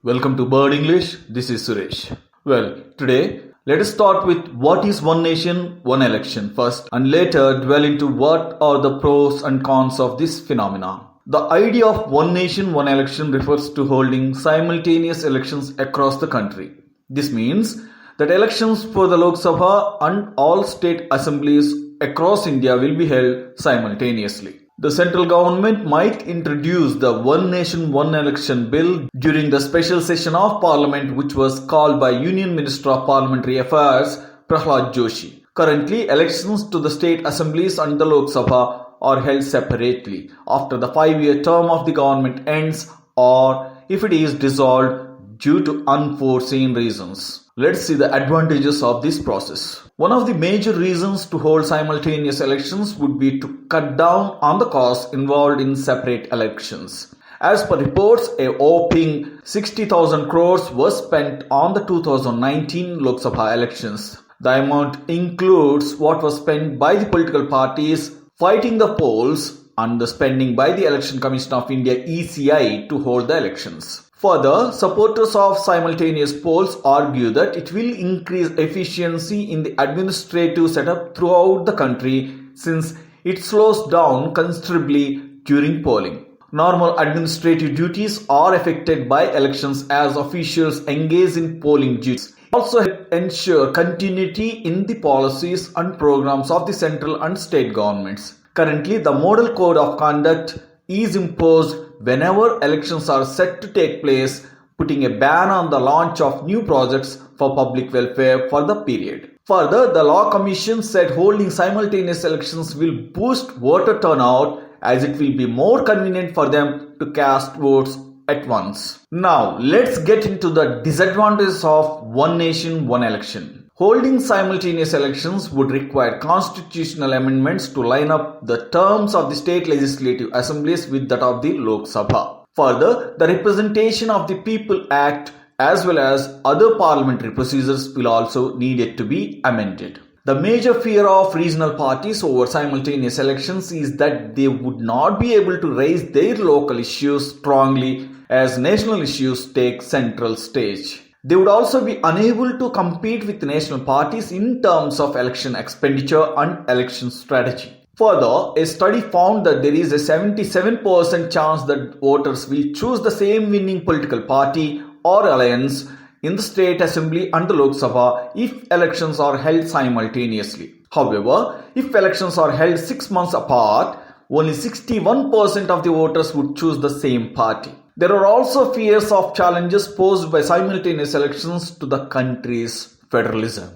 Welcome to BirdEnlish. This is Suresh. Well, today let us start with what is one nation, one election first, and later dwell into what are the pros and cons of this phenomenon. The idea of one nation, one election refers to holding simultaneous elections across the country. This means that elections for the Lok Sabha and all state assemblies across India will be held simultaneously. The central government might introduce the One Nation, One Election bill during the special session of Parliament, which was called by Union Minister of Parliamentary Affairs Prahlad Joshi. Currently, elections to the state assemblies and the Lok Sabha are held separately after the 5-year term of the government ends or if it is dissolved due to unforeseen reasons. Let's see the advantages of this process. One of the major reasons to hold simultaneous elections would be to cut down on the costs involved in separate elections. As per reports, a whopping 60,000 crores was spent on the 2019 Lok Sabha elections. The amount includes what was spent by the political parties fighting the polls and the spending by the Election Commission of India (ECI) to hold the elections. Further, supporters of simultaneous polls argue that it will increase efficiency in the administrative setup throughout the country since it slows down considerably during polling. Normal administrative duties are affected by elections as officials engage in polling duties. Also help ensure continuity in the policies and programs of the central and state governments. Currently, the Model Code of Conduct is imposed whenever elections are set to take place, putting a ban on the launch of new projects for public welfare for the period. Further, the Law Commission said holding simultaneous elections will boost voter turnout as it will be more convenient for them to cast votes at once. Now, let's get into the disadvantages of one nation, one election. Holding simultaneous elections would require constitutional amendments to line up the terms of the state legislative assemblies with that of the Lok Sabha. Further, the Representation of the People Act as well as other parliamentary procedures will also need to be amended. The major fear of regional parties over simultaneous elections is that they would not be able to raise their local issues strongly as national issues take central stage. They would also be unable to compete with national parties in terms of election expenditure and election strategy. Further, a study found that there is a 77% chance that voters will choose the same winning political party or alliance in the state assembly and the Lok Sabha if elections are held simultaneously. However, if elections are held 6 months apart, only 61% of the voters would choose the same party. There are also fears of challenges posed by simultaneous elections to the country's federalism.